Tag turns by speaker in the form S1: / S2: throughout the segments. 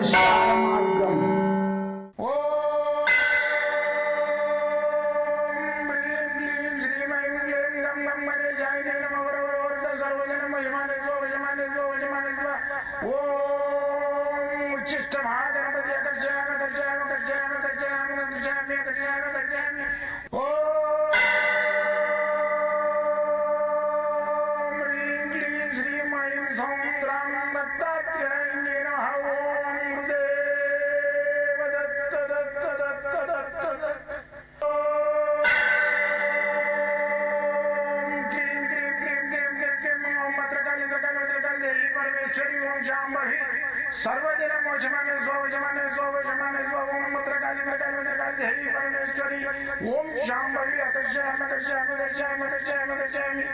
S1: పరిష్కార మార్గం. सर्वजन मोचमाने स्वजमाने स्वजमाने स्वोम मुद्रकाली मकाली मकाली देवी परमेश्वरी ओम शांभवी अकर्षयामि अकर्षयामि अकर्षयामि अकर्षयामि अकर्षयामि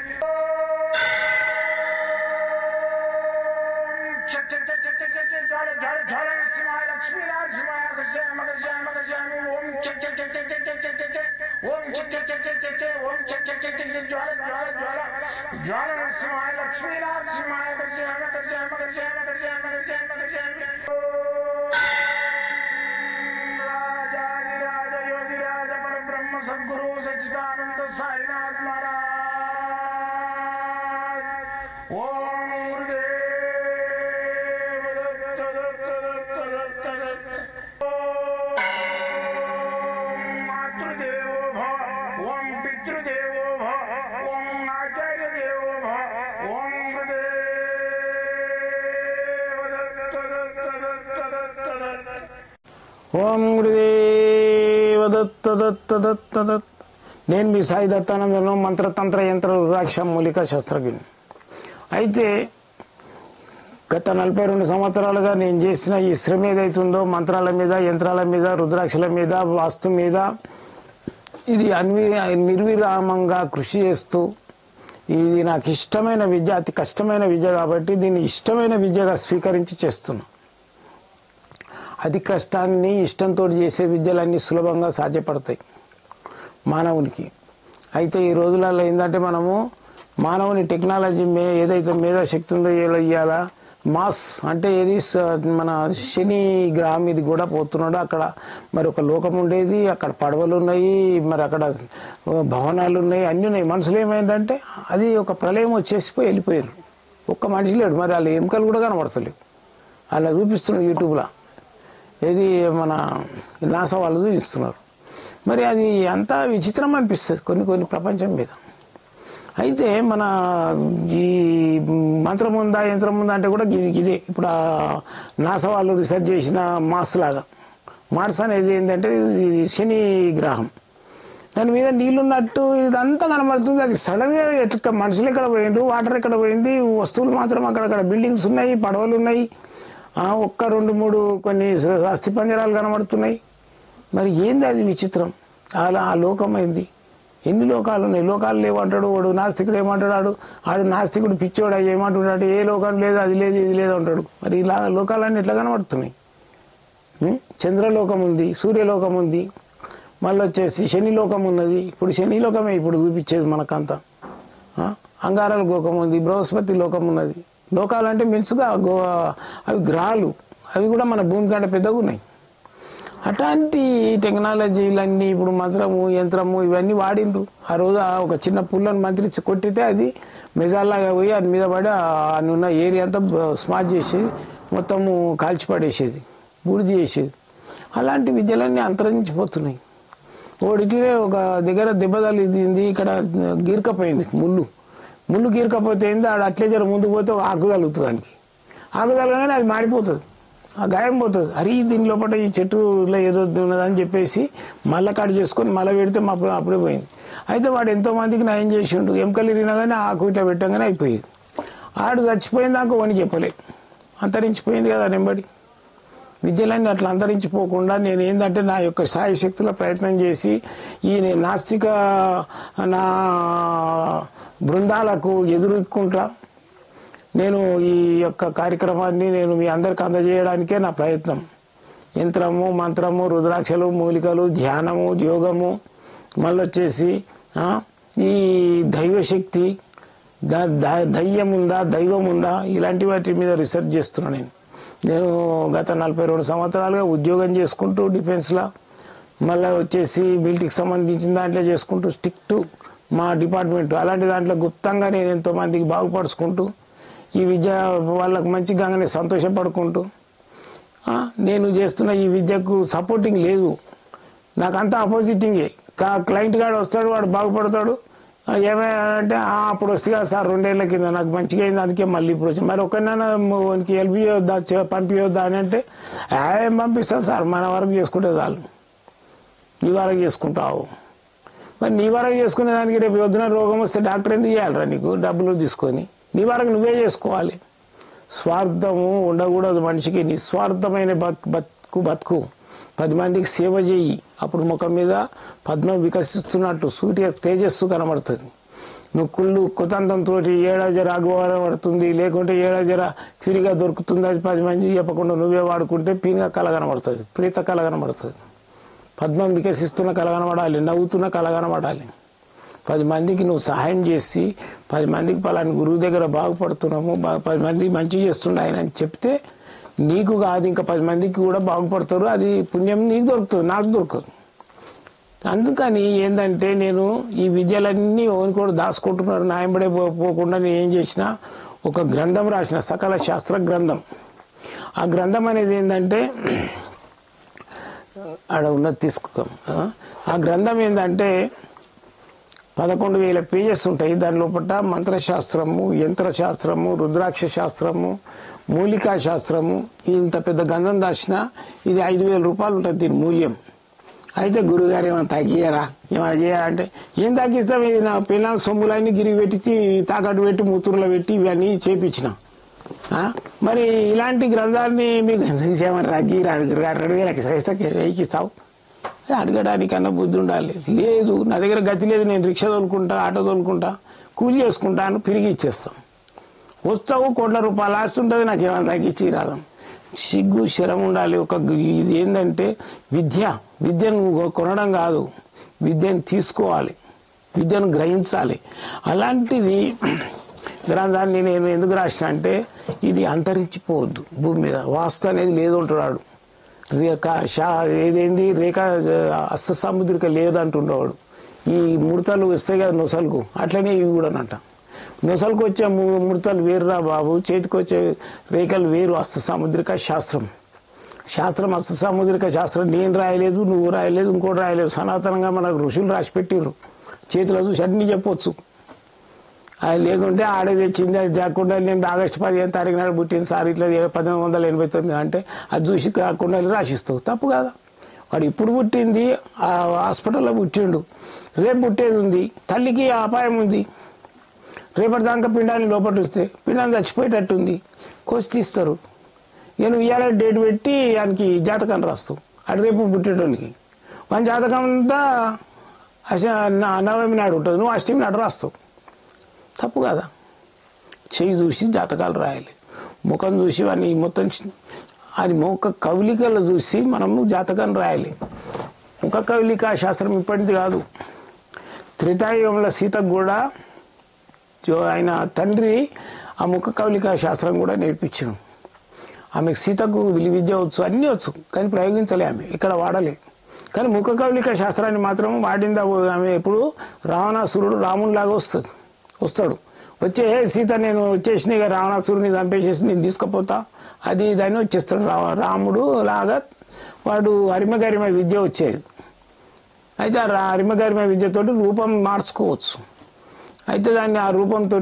S1: चक चक चक चक चक चक ज्वाल ज्वाल ज्वाल नरसिंहाय लक्ष्मी नरसिंहाय अकर्षयामि अकर्षयामि अकर्षयामि ओम चक चक चक चक चक चक चक चक ओम चक चक चक चक चक चक ओम चक चक चक चक ज्वाल ज्वाल ज्वाल ज्वाल नरसिंहाय लक्ष्मी नरसिंहाय अकर्षयामि अकर्षयामि अकर्षयामि अकर्षयामि अकर्षयामि अकर्षयामि राजाधिराज योगिराज परब्रह्म सद्गुरु सच्चिदानंद साईनाथ महाराज ओम गुरुदेव दत्त दत्त दत्त दत्त दत्त मातृदेवो भव ओम पितृदेवो भव ओम आचार्य देवो भव ओम गुरुदेव दत्त दत्त दत्त दत्त दत्त ఓం గురుదేవ దత్త దత్త దత్త దత్త. నేను మీ సాయి దత్తానందను, మంత్రతంత్ర యంత్ర రుద్రాక్ష మూలిక శస్త్రజ్ఞుని. అయితే గత 42 సంవత్సరాలుగా నేను చేసిన ఈ శ్రమ ఏదైతుందో మంత్రాల మీద, యంత్రాల మీద, రుద్రాక్షల మీద, వాస్తు మీద ఇది నిర్విరామంగా కృషి చేస్తూ, ఇది నాకు ఇష్టమైన విద్య, అతి కష్టమైన విద్య కాబట్టి దీన్ని ఇష్టమైన విద్యగా స్వీకరించి చేస్తున్నాను. అతి కష్టాన్ని ఇష్టంతో చేసే విద్యలన్నీ సులభంగా సాధ్యపడతాయి మానవునికి. అయితే ఈ రోజులలో ఏంటంటే మనము మానవుని టెక్నాలజీ ఏదైతే మేధాశక్తి ఉందో ఇవ్వాలా మాస్ అంటే ఏది మన శని గ్రహం ఇది కూడా పోతున్నాడు. అక్కడ మరి ఒక లోకం ఉండేది, అక్కడ పడవలు ఉన్నాయి, మరి అక్కడ భవనాలు ఉన్నాయి, అన్నీ ఉన్నాయి. మనుషులు ఏమైందంటే అది ఒక ప్రళయం వచ్చేసిపోయి వెళ్ళిపోయారు. ఒక్క మనిషి లేడు. మరి వాళ్ళ ఎముకలు కూడా కనబడతలేవు. అలా చూపిస్తున్నారు యూట్యూబ్లో, ఏది మన నాసా వాళ్ళు చూపిస్తున్నారు. మరి అది అంతా విచిత్రం అనిపిస్తుంది కొన్ని ప్రపంచం మీద. అయితే మన ఈ మంత్రం ఉందా యంత్రం ఉందా అంటే కూడా ఇదే. ఇప్పుడు నాసా వాళ్ళు రీసెర్చ్ చేసిన మార్స్ లాగా, మార్స్ అనేది ఏంటంటే శని గ్రహం, దాని మీద నీళ్లున్నట్టు ఇదంతా కనబడుతుంది. అది సడన్ గా ఎట్లా మనుషులు ఎక్కడ పోయిండ్రు, వాటర్ ఎక్కడ పోయింది, వస్తువులు మాత్రం అక్కడక్కడ బిల్డింగ్స్ ఉన్నాయి, పడవలు ఉన్నాయి, ఒక్క 2-3 కొన్ని అస్థి పంజరాలు కనబడుతున్నాయి. మరి ఏంది అది విచిత్రం? అలా ఆ లోకం అయింది. ఎన్ని లోకాలు ఉన్నాయి? లోకాలు లేవంటాడు వాడు. నాస్తికుడు ఏమంటాడు? ఆడు నాస్తికుడు పిచ్చోడు ఏమంటున్నాడు? ఏ లోకం లేదు, అది లేదు, ఇది లేదు అంటాడు. మరి ఇలా లోకాలన్నీ ఎట్లా కనబడుతున్నాయి? చంద్రలోకం ఉంది, సూర్యలోకం ఉంది, మళ్ళీ వచ్చేసి శనిలోకం ఉన్నది. ఇప్పుడు శనిలోకమే ఇప్పుడు చూపించేది మనకంతా. అంగారల లోకం ఉంది, బృహస్పతి లోకం ఉన్నది. లోకాలంటే మెన్సుగా అవి గ్రహాలు, అవి కూడా మన భూమి కంటే పెద్దగా ఉన్నాయి. అట్లాంటి టెక్నాలజీలన్నీ ఇప్పుడు మంత్రము యంత్రము ఇవన్నీ వాడిండ్రు. ఆ రోజు ఒక చిన్న పుల్లను మంత్రించి కొట్టితే అది మెజాల్లాగా పోయి అది మీద పడి ఉన్న ఏరియా అంతా స్మార్ట్ చేసేది, మొత్తము కాల్చిపడేసేది, బూడిది చేసేది. అలాంటి విద్యలన్నీ అంతరించిపోతున్నాయి. ఓడికినే ఒక దగ్గర దెబ్బ తగిలింది, ఇక్కడ గీరకపోయింది, ముళ్ళు గీరకపోతే ఏంది, ఆడ అట్లే జర ముందుకు పోతే ఆకు తగులుతుంది. దానికి ఆకు తగలగానే అది మాడిపోతుంది, ఆ గాయం పోతుంది. అరే దీని లోపల ఈ చెట్టులో ఏదో ఉన్నదని చెప్పేసి మళ్ళీ కట్ చేసుకొని మళ్ళీ పెడితే అప్పుడే పోయింది. అయితే వాడు ఎంతో మందికి నయం చేసిండు. ఎముకలు ఇరిగినా కానీ ఆకు ఇట్లా పెట్టగానే అయిపోయేది. ఆడు చచ్చిపోయింది దాకా అని చెప్పలే, అంతరించిపోయింది కదా నెంబడి. విద్యలన్నీ అట్లా అంతరించిపోకుండా నేను ఏంటంటే నా యొక్క సాయి శక్తుల ప్రయత్నం చేసి ఈ నాస్తిక నా బృందాలకు ఎదుర్కొంటా నేను ఈ యొక్క కార్యక్రమాన్ని నేను మీ అందరికి అందజేయడానికే నా ప్రయత్నం. యంత్రము, మంత్రము, రుద్రాక్షలు, మూలికలు, ధ్యానము, యోగము, మళ్ళీ వచ్చేసి ఈ దైవశక్తి, దయ్యం ఉందా, దైవం ఉందా, ఇలాంటి వాటి మీద రీసెర్చ్ చేస్తున్నాను నేను. నేను గత 42 సంవత్సరాలుగా ఉద్యోగం చేసుకుంటూ డిఫెన్స్లో మళ్ళీ వచ్చేసి మిలిటరీకి సంబంధించిన దాంట్లో చేసుకుంటూ స్ట్రిక్ట్ మా డిపార్ట్మెంట్ అలాంటి దాంట్లో గుప్తంగా నేను ఎంతోమందికి బాగుపరుచుకుంటూ ఈ విద్య వాళ్ళకు మంచిగానే సంతోషపడుకుంటూ నేను చేస్తున్న ఈ విద్యకు సపోర్టింగ్ లేదు, నాకంతా అపోజిటింగే. క్లయింట్ గాడు వస్తాడు, వాడు బాగుపడతాడు, ఏమంటే అప్పుడు వస్తే కదా సార్ 2 ఏళ్ల కింద నాకు మంచిగా అయింది అందుకే మళ్ళీ ఇప్పుడు వచ్చి మరి ఒకరినైనా వానికి హెల్ప్ చేయొద్దా పంపించొద్దా అని అంటే ఏం పంపిస్తాను సార్ మన వరకు చేసుకుంటే చాలు, నీ వరకు చేసుకుంటావు. మరి నీ వరకు చేసుకునే దానికి రేపు పొద్దున రోగం వస్తే డాక్టర్ ఎందుకు చేయాలరా నీకు డబ్బులు తీసుకొని? నీ వరకు నువ్వే చేసుకోవాలి. స్వార్థము ఉండకూడదు మనిషికి, నిస్వార్థమైన బతుకు 10 మందికి సేవ చేయి, అప్పుడు ముఖం మీద పద్మం వికసిస్తున్నట్టు సూర్య తేజస్సు కనబడుతుంది. నువ్వు కుళ్ళు కుతంత్రంతో ఏడాజర అగ్వారం పడుతుంది, లేకుంటే ఏడాజర ఫ్రీగా దొరుకుతుంది, అది 10 మంది చెప్పకుండా నువ్వే వాడుకుంటే పీనుగా కళ కనబడుతుంది, ప్రీత కళ కనబడుతుంది. పద్మం వికసిస్తున్న కళ కనబడాలి, నవ్వుతున్న కళ కనబడాలి. 10 మందికి నువ్వు సహాయం చేసి 10 మందికి పలాని గురువు దగ్గర బాగుపడుతున్నాము, 10 మందికి మంచి చేస్తుండే ఆయన అని చెప్తే నీకు కాదు ఇంకా 10 మందికి కూడా బాగుపడతారు, అది పుణ్యం నీకు దొరుకుతుంది, నాకు దొరకదు. అందుకని ఏంటంటే నేను ఈ విద్యలన్నీ ఓని కూడా దాచుకుంటున్నారు, నాయంబడే పోకుండా నేను ఏం చేసిన ఒక గ్రంథం రాసిన, సకల శాస్త్ర గ్రంథం. ఆ గ్రంథం అనేది ఏంటంటే ఆడ ఉన్నది తీసుకో. ఆ గ్రంథం ఏంటంటే 11,000 పేజెస్ ఉంటాయి. దాని లోపల మంత్రశాస్త్రము, యంత్రశాస్త్రము, రుద్రాక్ష శాస్త్రము, మూలికా శాస్త్రము, ఇంత పెద్ద గంధం దాచిన ఇది 5,000 రూపాయలు ఉంటుంది దీని మూల్యం. అయితే గురుగారు ఏమైనా తగ్గియరా, ఏమైనా చేయాలంటే ఏం తగ్గిస్తాం, ఇది నా పిల్లల సొమ్ములన్నీ గిరి పెట్టి తాకట్టు పెట్టి ముత్తూరులో పెట్టి ఇవన్నీ చేపించిన. మరి ఇలాంటి గ్రంథాన్ని మీకు ఏమైనా తగ్గిరాదు గురుగారు, 2,000 వెయ్యికి ఇస్తావు, అడగడానికన్నా బుద్ధి ఉండాలి. లేదు నా దగ్గర గతి లేదు, నేను రిక్షా తోలుకుంటా, ఆటో తోలుకుంటా, కూలి చేసుకుంటాను, తిరిగి ఇచ్చేస్తాం. వస్తావు కోట్ల రూపాయలు ఆస్తి ఉంటుంది, నాకు ఏమైనా తగ్గించి రాదు. సిగ్గు శరం ఉండాలి. ఇది ఏంటంటే విద్యను కొనడం కాదు, విద్యను తీసుకోవాలి, విద్యను గ్రహించాలి. అలాంటిది గ్రంథాన్ని నేను ఎందుకు రాసిన అంటే ఇది అంతరించిపోవద్దు భూమి మీద. వాస్తు అనేది లేదు అంటున్నాడు, ఏదేంది రేఖ అస్త సాముద్రిక లేదంటుండేవాడు. ఈ ముడతలు వస్తాయి కదా నొసలకు, అట్లనే ఇవి కూడా అంట. నొసలకు వచ్చే ముడతలు వేరురా బాబు, చేతికి వచ్చే రేఖలు వేరు. అస్త సాముద్రిక శాస్త్రం అస్త సాముద్రిక శాస్త్రం నేను రాయలేదు, నువ్వు రాయలేదు, ఇంకోటి రాయలేదు, సనాతనంగా మనకు ఋషులు రాసి పెట్టిర్రు. చేతిలో చూసి అన్నీ చెప్పొచ్చు. అది లేకుంటే ఆడే తెచ్చింది, అది కాకుండా నేను ఆగస్టు 15 తారీఖు నాడు పుట్టింది సార్ ఇట్లా 1889 అంటే అది చూసి కాకుండా రాసిస్తావు, తప్పు కదా. వాడు ఇప్పుడు పుట్టింది ఆ హాస్పిటల్లో పుట్టిండు, రేపు పుట్టేది ఉంది, తల్లికి అపాయం ఉంది, రేపటి దాకా పిండాన్ని లోపల వస్తే పిండాన్ని చచ్చిపోయేటట్టుంది, కోసి తీస్తారు. నేను ఇవాళ డేట్ పెట్టి ఆయనకి జాతకాన్ని రాస్తావు, అది రేపు పుట్టేటోనికి మన జాతకం అంతా నవమి నాడు ఉంటుంది, నువ్వు అష్టమి నాడు రాస్తావు, తప్పు కదా. చెయ్యి చూసి జాతకాలు రాయాలి, ముఖం చూసి వాడిని మొత్తం అది ముఖ కవలికలు చూసి మనము జాతకాన్ని రాయాలి. ముఖ కవలిక శాస్త్రం ఇప్పటిది కాదు, త్రేతాయుగంలో సీతకు కూడా ఆయన తండ్రి ఆ ముఖ కవలిక శాస్త్రం కూడా నేర్పించాను. ఆమెకు సీతకు విద్య వచ్చు, అన్నీ వచ్చు, కానీ ప్రయోగించలే ఆమె, ఇక్కడ వాడలే. కానీ ముఖ కవలిక శాస్త్రాన్ని మాత్రం వాడిందా ఆమె. ఎప్పుడు రావణాసురుడు రామునిలాగా వస్తాడు, వచ్చే సీత నేను వచ్చేసిన ఇక రావణాసురుని చంపేసేసి నేను తీసుకుపోతా అది దాన్ని వచ్చేస్తాడు. రాముడు లాగా వాడు హరిమగరిమ విద్య వచ్చేది. అయితే ఆ హరిమగరిమ విద్యతోటి రూపం మార్చుకోవచ్చు. అయితే దాన్ని ఆ రూపంతో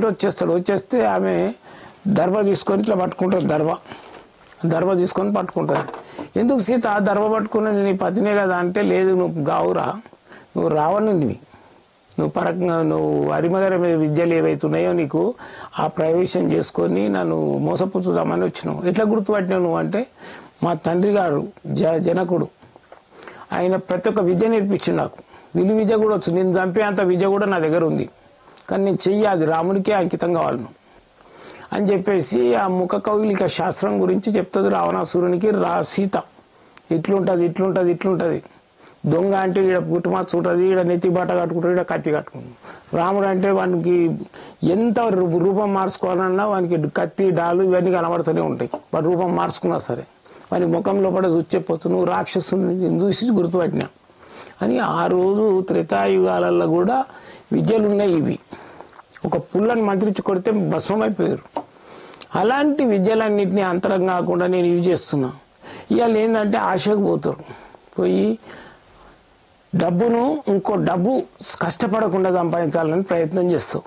S1: వచ్చేస్తే ఆమె దర్భ తీసుకొని ఇట్లా పట్టుకుంటాడు, దర్భ తీసుకొని పట్టుకుంటాడు. ఎందుకు సీత దర్భ పట్టుకున్నా నేను పతినే కదా అంటే, లేదు నువ్వు గావురా, నువ్వు రావణునివి, నువ్వు పరకంగా నువ్వు హరిమగరిమ విద్యలు ఏవైతున్నాయో నీకు ఆ ప్రవేశం చేసుకొని నన్ను మోసపుచ్చుదామని వచ్చినావు. ఎట్లా గుర్తుపట్టినావు నువ్వు అంటే, మా తండ్రి గారు జనకుడు ఆయన ప్రతి ఒక్క విద్య నేర్పించింది నాకు. విద్య కూడా వచ్చు, నేను చంపే అంత విద్య కూడా నా దగ్గర ఉంది, కానీ నేను చెయ్యాలి రాముడికే అంకితం కావాలను అని చెప్పేసి ఆ ముఖ కౌలిక శాస్త్రం గురించి చెప్తుంది. రావణాసురునికి సీత ఇట్లుంటుంది దొంగ అంటే ఈడ పుట్టుమచ్చ ఉంటుంది, ఈడ నెత్తి బట్ట కట్టుకుంటాడు, ఈడ కత్తి కట్టుకుంటాడు. రాముడు అంటే వానికి ఎంత రూపం మార్చుకోవాలన్నా వానికి కత్తి డాలు ఇవన్నీ కనబడుతూనే ఉంటాయి. వాడు రూపం మార్చుకున్నా సరే వాని ముఖంలో పడ చెప్పొచ్చు, నువ్వు రాక్షసుని చూసి గుర్తుపట్టినా అని. ఆ రోజు త్రేతాయుగాలలో కూడా విద్యలు ఉన్నాయి. ఇవి ఒక పుల్లని మంత్రించి కొడితే భస్మమైపోయారు. అలాంటి విద్యలన్నింటినీ అంతరం కాకుండా నేను ఇవి చేస్తున్నా. ఇవాళ ఏంటంటే ఆశకు పోతారు, పోయి డబ్బును ఇంకో డబ్బు కష్టపడకుండా సంపాదించాలని ప్రయత్నం చేస్తావు.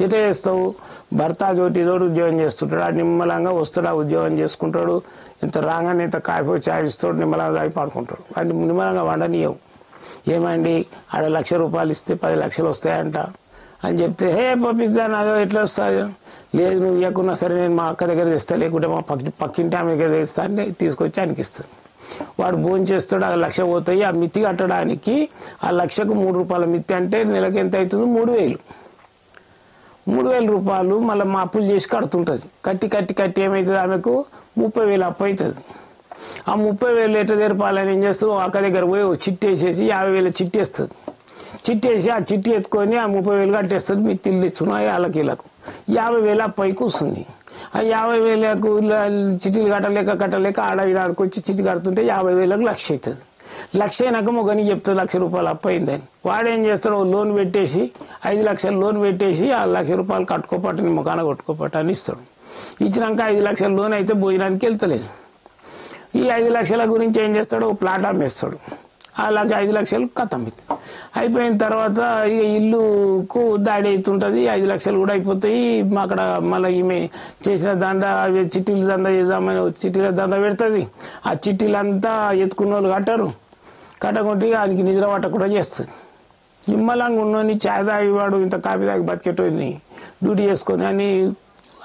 S1: ఎట్లా చేస్తావు? భర్త తోటి ఉద్యోగం చేస్తుంటాడు, ఆ నిమ్మలంగా వస్తాడు, ఆ ఉద్యోగం చేసుకుంటాడు, ఇంత రాగానే ఇంత కాయపో చాయిస్తాడు, నిమ్మలంగా తాగి పాడుకుంటాడు. అది నిమ్మలంగా వండనీయవు. ఏమండి ఆడ ₹1,00,000 ఇస్తే 10 లక్షలు వస్తాయంట అని చెప్తే, హే పంపిస్తాను అదో ఎట్లా వస్తుంది? లేదు నువ్వు ఇవ్వకున్నా సరే నేను మా అక్క దగ్గర తెస్తా, లేకుంటే మా పక్కింటి ఆమె దగ్గర తెస్తా అని తీసుకొచ్చి ఆయనకి ఇస్తాను. వాడు భోజనం చేస్తాడు, ఆ 1,00,000 పోతాయి. ఆ మిత్తి కట్టడానికి ఆ 1,00,000కు ₹3 మిత్తి అంటే నెలకి ఎంత అవుతుంది? 3,000. ₹3,000 మళ్ళీ మా అప్పులు చేసి కడుతుంటుంది. కట్టి ఏమవుతుంది? ఆమెకు 30,000 అప్పు అవుతుంది. ఆ 30,000 ఎట్లా తెరపాలని ఏం చేస్తుంది? అక్క దగ్గర పోయి చిట్టి వేసేసి 50,000 చిట్టి వేస్తుంది. చిట్టి వేసి ఆ చిట్టి ఎత్తుకొని ఆ 30,000 కట్టేస్తుంది. మీ తిల్లు తెచ్చుకున్నాయి వాళ్ళకి 50,000 అప్పై కూర్చుంది. ఆ 50,000కు చిట్టీలు కట్టలేక ఆడవిడాడికి వచ్చి చిట్టి కడుతుంటే 50,000కు 1,00,000 అవుతుంది. 1,00,000 అయినాక మొగనికి చెప్తుంది ₹1,00,000 అప్పు అయిందని. వాడేం చేస్తాడు? లోన్ పెట్టేసి 5 లక్షలు లోన్ పెట్టేసి ఆ ₹1,00,000 కట్టుకోపట్టని మొఖాన కొట్టుకోపట్ట అని ఇస్తాడు. ఇచ్చినాక 5 లక్షల లోన్ అయితే భోజనానికి వెళ్తలేదు. ఈ 5 లక్షల గురించి ఏం చేస్తాడు? ఒక ప్లాట్ అమ్మేస్తాడు. అలాగే 5 లక్షలు కథం అయిపోయిన తర్వాత ఇక ఇల్లుకు దాడి అవుతుంటుంది. 5 లక్షలు కూడా అయిపోతాయి. అక్కడ మళ్ళీ ఈమె చేసిన దండ చిట్టీల దంద చేద్దామని చిట్టీల దంద పెడుతుంది. ఆ చిట్టీలంతా ఎత్తుకున్న వాళ్ళు కట్టకుంటే ఆయనకి నిద్ర పట్టకుండా చేస్తుంది. నిమ్మలంగా ఉన్నోని చాయ్ తాగివాడు ఇంత కాఫీ తాగి బతికేటోని డ్యూటీ చేసుకొని అని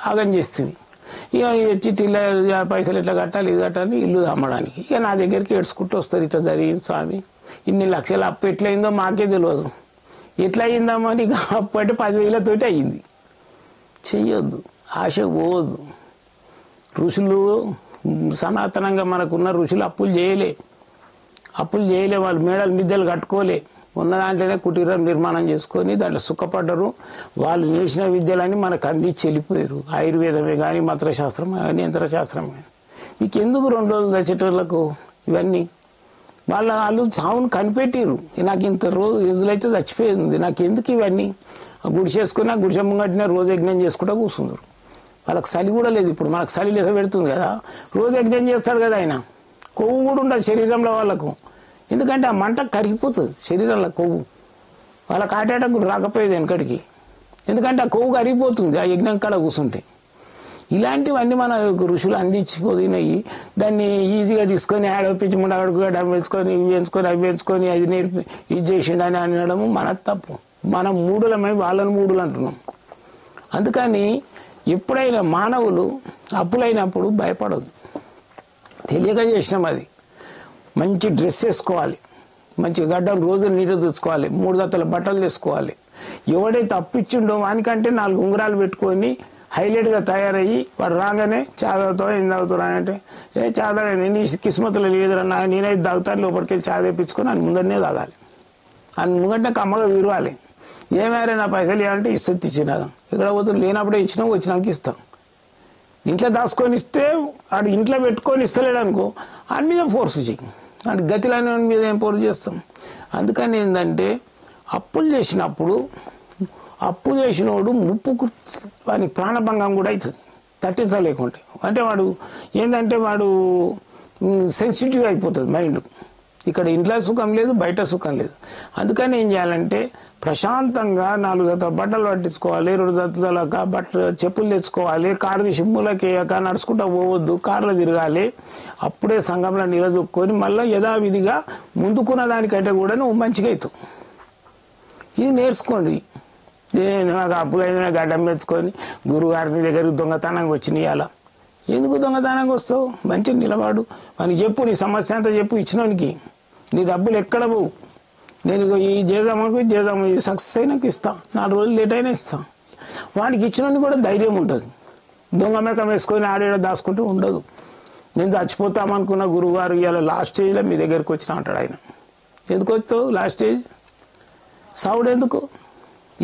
S1: ఆగం చేస్తుంది. ఇక చిట్టీల పైసలు ఎట్లా కట్టాలి, ఇది కట్టాలి, ఇల్లు అమ్మడానికి. ఇక నా దగ్గరికి ఏడ్చుకుంటూ వస్తారు, ఇట్లా జరిగింది స్వామి, ఇన్ని లక్షలు అప్పు ఎట్లయిందో మాకే తెలియదు, ఎట్లా అయిందామని. ఇక అప్పు అంటే 10,000 అయ్యింది. చెయ్యొద్దు, ఆశ పోవద్దు. ఋషులు సనాతనంగా మనకున్న ఋషులు అప్పులు చేయలే, వాళ్ళు మేడలు మిద్దెలు కట్టుకోలే. ఉన్న దాంట్లోనే కుటీరం నిర్మాణం చేసుకొని దాంట్లో సుఖపడ్డరు. వాళ్ళు నేర్చిన విద్యలని మనకు అందించి వెళ్ళిపోయారు. ఆయుర్వేదమే కానీ, మంత్రశాస్త్రమే కానీ, యంత్రశాస్త్రమే కానీ. మీకెందుకు 2 రోజులు తెచ్చేటోళ్లకు ఇవన్నీ? వాళ్ళు సావును కనిపెట్టిరు. నాకు ఇంత రోజులైతే చచ్చిపోయింది, నాకు ఎందుకు ఇవన్నీ? గుడిసేసుకుని ఆ గుడిసె ముంగట్టిన రోజు యజ్ఞం చేసుకుంటూ కూర్చున్నారు. వాళ్ళకి చలి కూడా లేదు. ఇప్పుడు మనకు చలి లేక పెడుతుంది కదా, రోజు యజ్ఞం చేస్తాడు కదా ఆయన. కొవ్వు కూడా ఉండదు శరీరంలో వాళ్ళకు. ఎందుకంటే ఆ మంట కరిగిపోతుంది శరీరంలో కొవ్వు. వాళ్ళకి ఆటాటకు రాకపోయేది వెనకడికి, ఎందుకంటే ఆ కొవ్వు కరిగిపోతుంది ఆ యజ్ఞం కాడ కూర్చుంటే. ఇలాంటివన్నీ మన ఋషులు అందించిపోయినాయి. దాన్ని ఈజీగా తీసుకొని ఆడపించి ముండగడుకు డబ్బు వేసుకొని ఇవి వేసుకొని అవి వేసుకొని అది నేర్పి ఇది చేసిండని అనడము మన తప్పు. మనం మూడులమై వాళ్ళని మూడులు అంటున్నాం. అందుకని ఎప్పుడైనా మానవులు అప్పులైనప్పుడు భయపడదు. తెలియక చేసినాం అది. మంచి డ్రెస్ వేసుకోవాలి, మంచి గడ్డం రోజు నీరు తెచ్చుకోవాలి, 3 జతల బట్టలు తెచ్చుకోవాలి. ఎవడైతే అప్పిచ్చిండో వానికంటే 4 ఉంగరాలు పెట్టుకొని హైలైట్గా తయారయ్యి వాడు రాగానే చాదవుతావు ఏం తాగుతావు అంటే, చాదగా నీ కిస్మతులు లేదురన్నా నేనైతే తాగుతాను, లోపలికి వెళ్ళి చాద తెప్పించుకొని అని ముందరనే తాగాలి. అని ముంగంటే కమ్మగా విరవాలి. ఏమైనా నా పైసలు ఏమంటే ఇస్తే ఇచ్చినా, ఇక్కడ పోతుంది లేనప్పుడే ఇచ్చినా, వచ్చినాక ఇస్తాం. ఇంట్లో దాచుకొని ఇస్తే వాడు ఇంట్లో పెట్టుకొని ఇస్తలేడు అనుకో, వాడి మీద ఫోర్స్ చేయి. వాడి గతిలోని మీద ఏం ఫోర్స్ చేస్తాం? అందుకని ఏంటంటే అప్పులు చేసినప్పుడు అప్పు చేసినోడు ముప్పుకు వానికి ప్రాణభంగం కూడా అవుతుంది తట్టించలేకుంటే. అంటే వాడు ఏంటంటే వాడు సెన్సిటివ్ అయిపోతుంది మైండ్. ఇక్కడ ఇంట్లో సుఖం లేదు, బయట సుఖం లేదు. అందుకని ఏం చేయాలంటే ప్రశాంతంగా 4 జతల బట్టలు పట్టించుకోవాలి, 2 జతల చెప్పులు తెచ్చుకోవాలి, కారు తీసి మూలకేయక నడుచుకుంటూ పోవద్దు, కార్లో తిరగాలి. అప్పుడే సంఘంలో నిలదొక్కుని మళ్ళీ యథావిధిగా ముందుకున్న దానికంటే కూడా నువ్వు మంచిగా అవుతావు. ఇది నేర్చుకోండి. నేను నాకు అప్పులైన గడ్డం పెంచుకొని గురుగారిని దగ్గరికి దొంగతనంగా వచ్చినాయి. అలా ఎందుకు దొంగతనంగా వస్తావు? మంచిగా నిలబడు, మనకి చెప్పు, నీ సమస్య అంతా చెప్పు ఇచ్చినోనికి. నీ డబ్బులు ఎక్కడ పోవు. నేను ఈ చేద్దాము ఈ సక్సెస్ అయినాక ఇస్తాను, 4 రోజులు లేట్ అయినా ఇస్తాను. వానికి ఇచ్చినోనికి కూడా ధైర్యం ఉంటుంది. దొంగ మేకం వేసుకొని ఆడేడ దాచుకుంటూ ఉండదు. నేను చచ్చిపోతామనుకున్న గురువుగారు ఇలా లాస్ట్ స్టేజ్లో మీ దగ్గరికి వచ్చిన అంటాడు ఆయన. ఎందుకు వచ్చావు లాస్ట్ స్టేజ్ సావుడు ఎందుకు?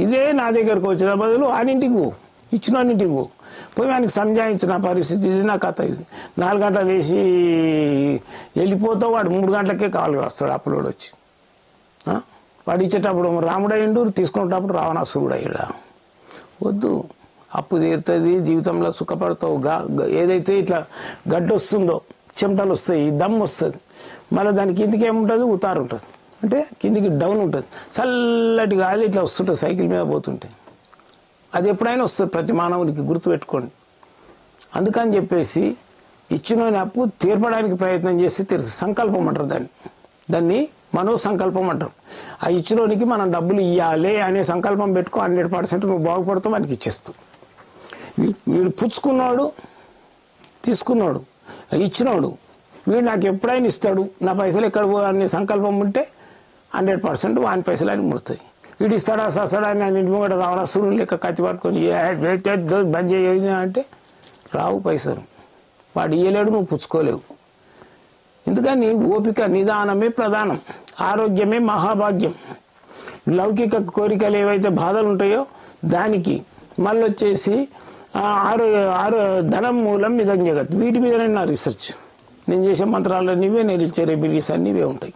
S1: ఇదే నా దగ్గరకు వచ్చిన బదులు ఆనింటికి పో, ఇచ్చినన్నింటికి పో, పోయి ఆయనకి సంజాయించిన పరిస్థితి ఇది. నా కథ ఇది. 4 గంటలు వేసి వెళ్ళిపోతావు, వాడు 3 గంటలకే కాలు వస్తాడు అప్పులోడు వచ్చి. వాడు ఇచ్చేటప్పుడు రాముడయ్యిండు, తీసుకునేటప్పుడు రావణాసురుడు అయ్యాడా? వద్దు. అప్పు తీరుతుంది, జీవితంలో సుఖపడతావు. ఏదైతే ఇట్లా గడ్డ వస్తుందో, చెమటలు వస్తాయి, దమ్ వస్తుంది, మళ్ళీ దాని కిందికి ఏముంటుంది, ఉతారు ఉంటుంది, అంటే కిందికి డౌన్ ఉంటుంది. చల్లటి గాలి ఇట్లా వస్తుంటుంది సైకిల్ మీద పోతుంటే. అది ఎప్పుడైనా వస్తుంది ప్రతి మానవునికి, గుర్తుపెట్టుకోండి. అందుకని చెప్పేసి ఇచ్చినోని అప్పు తీర్పడానికి ప్రయత్నం చేసి సంకల్పం అంటారు దాన్ని మనో సంకల్పం అంటారు. ఆ ఇచ్చినోనికి మనం డబ్బులు ఇవ్వాలి అనే సంకల్పం పెట్టుకో, 100% నువ్వు బాగుపడతావు, వానికి ఇచ్చేస్తావు. వీడు పుచ్చుకున్నాడు, తీసుకున్నాడు, ఇచ్చినోడు, వీడు నాకు ఎప్పుడైనా ఇస్తాడు, నా పైసలు ఎక్కడ అనే సంకల్పం ఉంటే 100% వాని పైసలు అని ముడతాయి. వీడు ఇస్తాడా సస్తాడా అని ఆయన ఇంటి కూడా రావణాసురుడు లెక్క కత్తి పట్టుకొని బంద్ చేయ అంటే రావు పైసలు. వాడు ఇయ్యలేడు, నువ్వు పుచ్చుకోలేవు. ఎందుకని ఓపిక నిదానమే ప్రధానం, ఆరోగ్యమే మహాభాగ్యం. లౌకిక కోరికలు ఏవైతే బాధలు ఉంటాయో దానికి మళ్ళీ వచ్చేసి ధనం మూలం ఇదం జగత్. వీటి మీదనే నా రీసెర్చ్. నేను చేసే మంత్రాల్లో నీవే, నేను ఇచ్చే రెమెడీస్ అన్నీవే ఉంటాయి.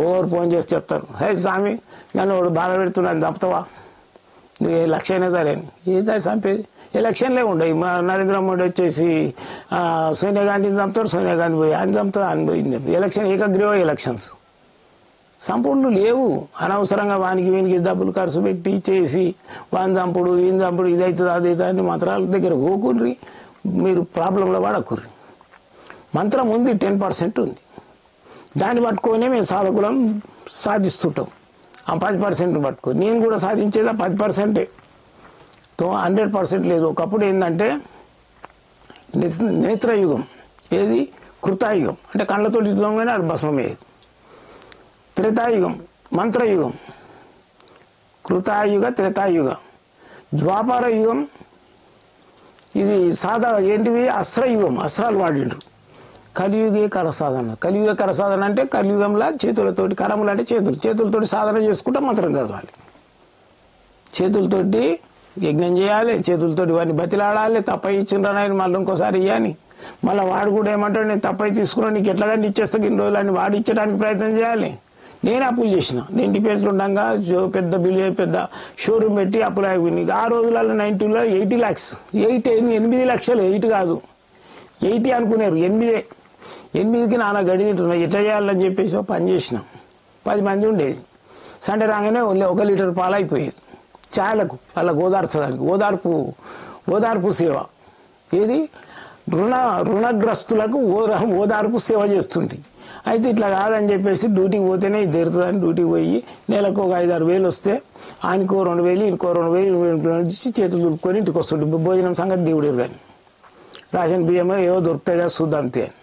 S1: ఓవర్ ఫోన్ చేసి చెప్తారు, హే స్వామి నన్ను వాడు బాధ పెడుతున్నాను, చంపుతావా? నువ్వు ఏ లక్ష అయినా సరే ఏదా చంపేది? ఎలక్షన్లే ఉండవు. మా నరేంద్ర మోడీ వచ్చేసి సోనియా గాంధీని చంపుతాడు, సోనియా గాంధీ పోయి ఆయన చంపుతాడు, ఆయన పోయింది. ఎలక్షన్ ఏకగ్రీవ ఎలక్షన్స్ సంపూర్ణ లేవు. అనవసరంగా వానికి వీనికి డబ్బులు ఖర్చు పెట్టి చేసి వాని చంపుడు ఈయన చంపుడు ఇదైతుంది అదైతే అని మంత్రాల దగ్గర పోకుండ్రి, మీరు ప్రాబ్లంలో పడకుర్రి. మంత్రం ఉంది, 10% ఉంది. దాన్ని పట్టుకొనే మేము సాధకులం సాధిస్తుంటాం. ఆ 10% పట్టుకో. నేను కూడా సాధించేది 10%. 100% లేదు. ఒకప్పుడు ఏంటంటే నేత్రయుగం, ఏది కృతాయుగం అంటే కళ్ళతో ఇద్దామని అది భస్మమయ్యేది. త్రేతాయుగం మంత్రయుగం, కృతాయుగ త్రేతాయుగ. ద్వాపర యుగం ఇది ఏంటివి అస్త్రయుగం, అస్త్రాలు వాడిండ్రు. కలియుగే కరసాధన. కలియుగ కరసాధన అంటే కలియుగంలో చేతులతోటి, కరములు అంటే చేతులతోటి సాధన చేసుకుంటే మంత్రం చదవాలి, చేతులతోటి యజ్ఞం చేయాలి, చేతులతోటి వాడిని బతిలాడాలి. తప్పై ఇచ్చిండ్రని ఆయన మళ్ళీ ఇంకోసారి ఇవ్వని, మళ్ళీ వాడు కూడా ఏమంటాడు, నేను తప్పై తీసుకున్నా నీకు ఎట్లాగని ఇచ్చేస్తా ఇన్ని రోజులు అని వాడు ఇచ్చడానికి ప్రయత్నం చేయాలి. నేను అప్పులు చేసిన, నేను డిఫెన్స్లో ఉండగా పెద్ద పెద్ద షోరూమ్ పెట్టి అప్పులు అయిపోయినాయి. ఆ రోజులలో 90లో 80 lakhs, 8 లక్షలు, 8 కాదు 80 అనుకున్నారు. 8కి నాన్న గడి తింటున్నా. ఎట్లా చేయాలని చెప్పేసి పని చేసిన. 10 మంది ఉండేది. సండే రాగానే 1 లీటర్ పాలు అయిపోయేది చాలకు, వాళ్ళకు ఓదార్చడానికి. ఓదార్పు సేవ ఏది రుణగ్రస్తులకు ఓదార్పు సేవ చేస్తుంది. అయితే ఇట్లా కాదని చెప్పేసి డ్యూటీకి పోతేనే ఇది తీరుతుందని డ్యూటీకి పోయి నెలకు ఒక 5-6 వేలు వస్తే ఆయనకో 2,000 ఇంకో 2,000 ఇచ్చి చేతులు దులుపుకొని ఇంటికి వస్తుండే. భోజనం సంగతి దేవుడు కానీ రేషన్ బియ్యమో ఏవో దొరుకుతాయి కదా చూద్దాంతే అని.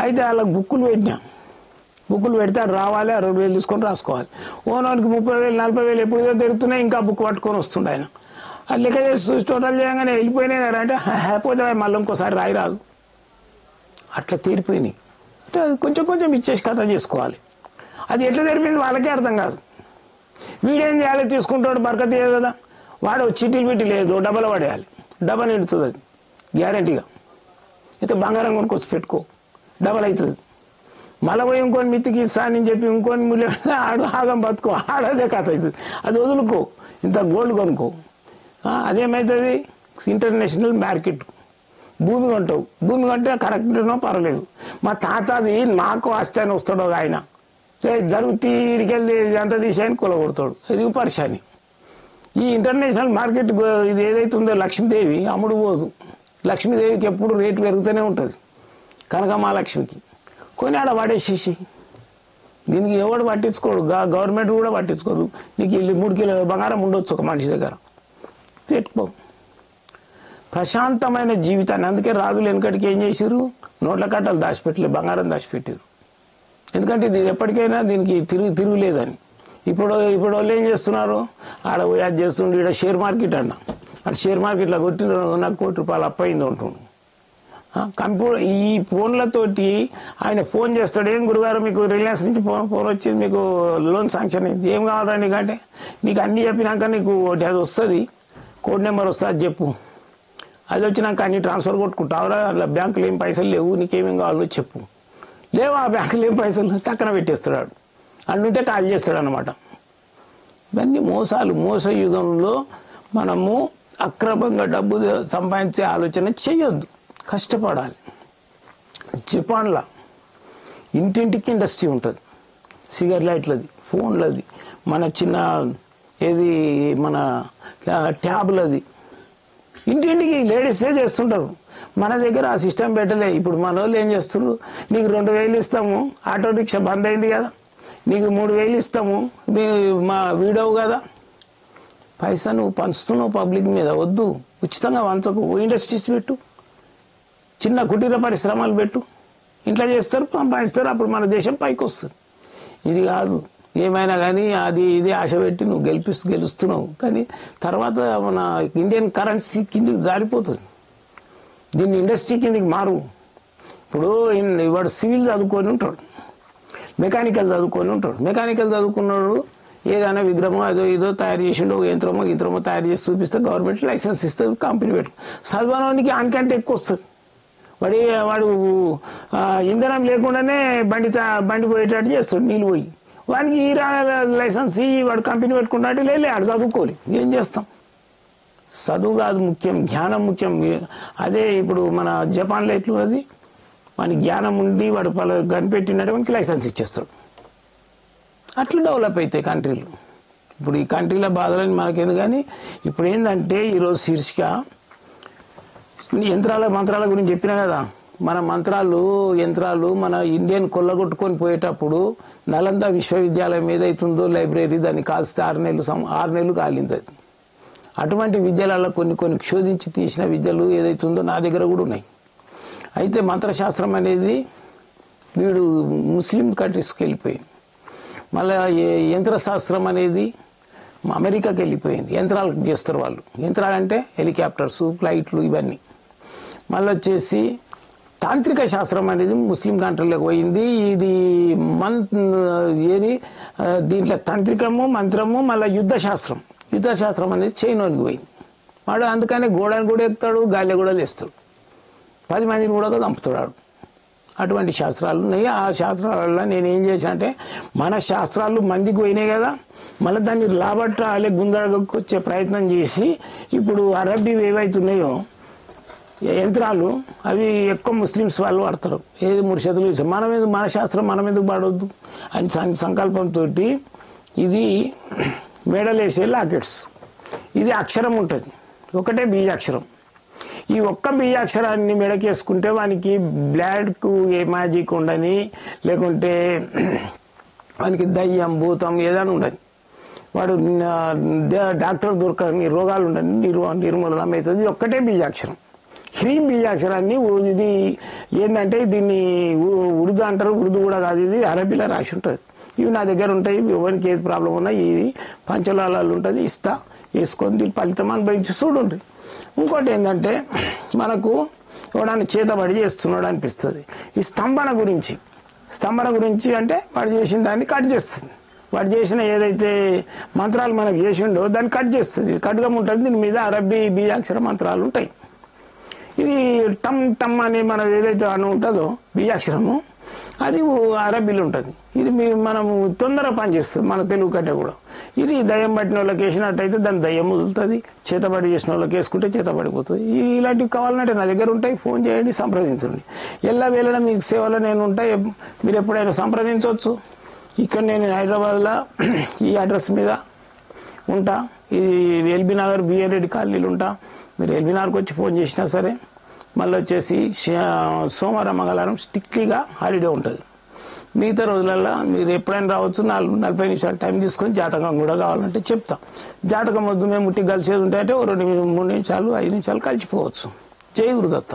S1: అయితే వాళ్ళకి బుక్కులు పెడితే అది రావాలి, 2,000 తీసుకొని రాసుకోవాలి. ఓనోనికి 30,000 40,000 ఎప్పుడుదో తిరుగుతున్నాయి, ఇంకా బుక్ పట్టుకొని వస్తుండే ఆయన. అది లెక్క చేసి టోటల్ చేయగానే వెళ్ళిపోయినాయి కదా అంటే పోతే మళ్ళీ ఇంకోసారి రాదు. అట్లా తీరిపోయినాయి. అంటే అది కొంచెం ఇచ్చేసి కథ చేసుకోవాలి. అది ఎట్లా తెరిపింది వాళ్ళకే అర్థం కాదు. వీడేం చేయాలి, తీసుకుంటాడు బరకత్ చేయదు కదా. వాడు చీటీలు పెట్టి లేదు, డబ్బలు పడేయాలి, డబ్బా నిండుతుంది అది గ్యారంటీగా. అయితే బంగారం కొనుక్కొచ్చి పెట్టుకో, డబల్ అవుతుంది. మళ్ళీ పోయి ఇంకొని మిత్తికి ఇస్తానని చెప్పి ఇంకొని ముళ్ళు ఆడు ఆగం బతుకో, ఆడదే కథ అవుతుంది. అది వదులుకో, ఇంత గోల్డ్ కొనుక్కో. అదేమవుతుంది, ఇంటర్నేషనల్ మార్కెట్. భూమి కొంటావు, భూమి కొంటే కరెక్ట్నో పర్లేదు. మా తాత అది నాకు ఆస్తి అని వస్తాడు ఆయన, జరుగు తీడికెళ్ళి ఎంత తీసాయని కొలగొడతాడు. ఇది పరిశాని. ఈ ఇంటర్నేషనల్ మార్కెట్ ఇది ఏదైతే ఉందో లక్ష్మీదేవి అమ్ముడు పోదు. లక్ష్మీదేవికి ఎప్పుడు రేటు పెరుగుతూనే ఉంటుంది. కనకమహాలక్ష్మికి కొని ఆడ పడేసేసి దీనికి ఎవడు పట్టించుకోడు, గవర్నమెంట్ కూడా పట్టించుకోదు. నీకు 3 కిలోల బంగారం ఉండొచ్చు ఒక మనిషి దగ్గర, పెట్టుకో. ప్రశాంతమైన జీవితాన్ని. అందుకే రాజులు వెనకటికి ఏం చేశారు, నోట్ల కట్టలు దాచిపెట్టలేదు, బంగారం దాచిపెట్టారు. ఎందుకంటే ఇది ఎప్పటికైనా దీనికి తిరుగులేదని. ఇప్పుడు వాళ్ళు ఏం చేస్తున్నారు, ఆడ పోయి అది చేస్తుండే. ఇక్కడ షేర్ మార్కెట్ అన్న, అక్కడ షేర్ మార్కెట్లో కొట్టిన నాకు ₹1 కోటి అప్పయింది ఉంటుండు. కంప్యూటర్ ఈ ఫోన్లతోటి ఆయన ఫోన్ చేస్తాడు, ఏం గురుగారు మీకు రిలయన్స్ నుంచి ఫోన్ వచ్చింది, మీకు లోన్ శాంక్షన్ అయింది, ఏం కావాలా నీకంటే నీకు అన్ని చెప్పినాక నీకు అది వస్తుంది, కోడ్ నెంబర్ వస్తుంది, అది చెప్పు, అది వచ్చినాక అన్ని ట్రాన్స్ఫర్ కొట్టుకుంటావురా, అలా బ్యాంకులో ఏం పైసలు లేవు, నీకేమేం కావాలో చెప్పు, లేవు ఆ బ్యాంకులో ఏం పైసలు టక్కన పెట్టేస్తాడు, అన్నుంటే కాల్ చేస్తాడు అనమాట. ఇవన్నీ మోసాలు. మోస యుగంలో మనము అక్రమంగా డబ్బు సంపాదించే ఆలోచన చేయొద్దు, కష్టపడాలి. జపాన్లో ఇంటింటికి ఇండస్ట్రీ ఉంటుంది, సిగరెట్ లైట్లది, ఫోన్లది, మన చిన్న ఏది మన ట్యాబ్లది, ఇంటింటికి లేడీసే చేస్తుంటారు. మన దగ్గర ఆ సిస్టమ్ పెట్టలే. ఇప్పుడు మన వాళ్ళు ఏం చేస్తున్నారు, నీకు 2000 ఇస్తాము, ఆటో రిక్షా బంద్ అయింది కదా, నీకు 3000 ఇస్తాము, మా వీడవు కదా, పైసా నువ్వు పంచుతున్నావు పబ్లిక్ మీద, వద్దు, ఉచితంగా వంచకు, ఇండస్ట్రీస్ పెట్టు, చిన్న కుటీర పరిశ్రమలు పెట్టు, ఇంట్లో చేస్తారు, సంపాదిస్తారు, అప్పుడు మన దేశం పైకి వస్తుంది. ఇది కాదు, ఏమైనా కానీ అది ఇది ఆశ పెట్టి నువ్వు గెలుస్తున్నావు, కానీ తర్వాత మన ఇండియన్ కరెన్సీ కిందికి జారిపోతుంది, దీన్ని ఇండస్ట్రీ కిందికి మారు. ఇప్పుడు వాడు సివిల్ చదువుకొని ఉంటాడు, మెకానికల్ చదువుకొని ఉంటాడు, మెకానికల్ చదువుకున్నాడు ఏదైనా విగ్రహమో అదో ఇదో తయారు చేసిండో, యంత్రమో తయారు చేసి చూపిస్తే గవర్నమెంట్ లైసెన్స్ ఇస్తుంది, కంపెనీ పెట్టు, చదవడానికి ఆనికంటే ఎక్కువ వస్తుంది. వాడు ఇంధనం లేకుండానే బండి పోయేటట్టు చేస్తాడు, నీళ్ళు పోయి, వానికి ఈ లైసెన్స్ వాడు కంపెనీ పెట్టుకుంటాడు, లేదు ఆడు చదువుకోవాలి, ఏం చేస్తాం. చదువు కాదు ముఖ్యం, జ్ఞానం ముఖ్యం. అదే ఇప్పుడు మన జపాన్లో ఎట్లున్నది, వానికి జ్ఞానం ఉండి వాడు కనిపెట్టినట్టు వానికి లైసెన్స్ ఇచ్చేస్తాడు. అట్లా డెవలప్ అవుతాయి కంట్రీలు. ఇప్పుడు ఈ కంట్రీల బాధలని మనకేంది, కానీ ఇప్పుడు ఏంటంటే ఈరోజు శీర్షిక మంత్రాల గురించి చెప్పినా కదా, మన యంత్రాలు మన ఇండియన్ కొల్లగొట్టుకొని పోయేటప్పుడు నలంద విశ్వవిద్యాలయం ఏదైతుందో లైబ్రరీ, దాన్ని కాల్స్తే 6 నెలలు కాలింది అది. అటువంటి విద్యలలో కొన్ని క్షోధించి తీసిన విద్యలు ఏదైతుందో నా దగ్గర కూడా ఉన్నాయి. అయితే మంత్రశాస్త్రం అనేది వీడు ముస్లిం కంట్రీస్కి వెళ్ళిపోయింది. మళ్ళీ యంత్రశాస్త్రం అనేది అమెరికాకి వెళ్ళిపోయింది, యంత్రాలు చేస్తారు వాళ్ళు. యంత్రాలంటే హెలికాప్టర్స్, ఫ్లైట్లు, ఇవన్నీ. మళ్ళీ వచ్చేసి తాంత్రిక శాస్త్రం అనేది ముస్లిం కంట్రీలోకి పోయింది. ఇది దీంట్లో తంత్రికము, మంత్రము, మళ్ళీ యుద్ధశాస్త్రం అనేది చైనాకి పోయింది. వాడు అందుకనే గోడని కూడా ఎక్కుతాడు, గాలి కూడా లేస్తాడు, 10 మందిని కూడా చంపుతాడు. అటువంటి శాస్త్రాలు ఉన్నాయి. ఆ శాస్త్రాలలో నేను ఏం చేశాను అంటే, మన శాస్త్రాలు మందికి పోయినాయి కదా, మళ్ళీ దాన్ని లాభట్టాలే గుందరగొచ్చే ప్రయత్నం చేసి ఇప్పుడు అరబ్బీ ఏవైతున్నాయో యంత్రాలు అవి ఎక్కువ ముస్లిమ్స్ వాళ్ళు వాడతారు. ఏది ముర్షదులు మన శాస్త్రం మనం ఎందుకు పాడవద్దు అని సంకల్పంతో ఇది మెడలేసే లాకెట్స్. ఇది అక్షరం ఉంటుంది, ఒకటే బీజాక్షరం. ఈ ఒక్క బీజాక్షరాన్ని మెడకేసుకుంటే వానికి బ్లాడ్కు ఏ మ్యాజిక్ ఉండని, లేకుంటే వానికి దయ్యం భూతం ఏదైనా ఉండని, వాడు డాక్టర్ దొరకని రోగాలు ఉండని నిర్మూలన అవుతుంది. ఇది ఒక్కటే బీజాక్షరం. హ్రీం బీజాక్షరాన్ని ఇది ఏంటంటే దీన్ని ఉర్దూ అంటారు, ఉర్దూ కూడా కాదు, ఇది అరబీలో రాసి ఉంటుంది. ఇవి నా దగ్గర ఉంటాయి, ఎవరికి ఏది ప్రాబ్లం ఉన్నా ఇది పంచలాలు ఉంటుంది, ఇస్తా, వేసుకొని దీని ఫలితం అనుభవించి చూడండి. ఇంకోటి ఏంటంటే మనకు ఎవడన్నా చేతబడి చేస్తున్నాడు అనిపిస్తుంది. ఈ స్తంభన గురించి అంటే వాడు చేసిన దాన్ని కట్ చేస్తుంది. వాడు చేసిన ఏదైతే మంత్రాలు మనకు చేసిండో దాన్ని కట్ చేస్తుంది, కట్గా ఉంటుంది. దీని మీద అరబ్బీ బీజాక్షర మంత్రాలు ఉంటాయి. ఇది టమ్ అని మనది ఏదైతే అని ఉంటుందో బీజాక్షరము, అది అరబ్బీలు ఉంటుంది. ఇది మనము తొందర పనిచేస్తుంది మన తెలుగు కంటే కూడా. ఇది దయ్యం పట్టిన వాళ్ళకి వేసినట్టయితే దాని దయ్యం వదులుతుంది, చేతబడి చేసిన వాళ్ళకి వేసుకుంటే చేతబడిపోతుంది. ఇలాంటివి కావాలంటే నా దగ్గర ఉంటాయి, ఫోన్ చేయండి, సంప్రదించండి. వేళ మీకు సేవలో నేను ఉంటాయి, మీరు ఎప్పుడైనా సంప్రదించవచ్చు. ఇక్కడ నేను హైదరాబాద్లో ఈ అడ్రస్ మీద ఉంటా, ఇది ఎల్బీ నగర్ బిఎన్ రెడ్డి కాలనీలు ఉంటా. మీరు ఎల్బీ నగర్కి వచ్చి ఫోన్ చేసినా సరే. మళ్ళీ వచ్చేసి సోమవారం మంగళవారం స్ట్రిక్ట్లీగా హాలిడే ఉంటుంది. మిగతా రోజులలో మీరు ఎప్పుడైనా రావచ్చు. 40 నిమిషాలు టైం తీసుకొని జాతకం కూడా కావాలంటే చెప్తాం. జాతకం వద్దు మేము ముట్టి కలిసేది ఉంటాయంటే 2 3 నిమిషాలు 5 నిమిషాలు కలిసిపోవచ్చు. జై గురుదత్త.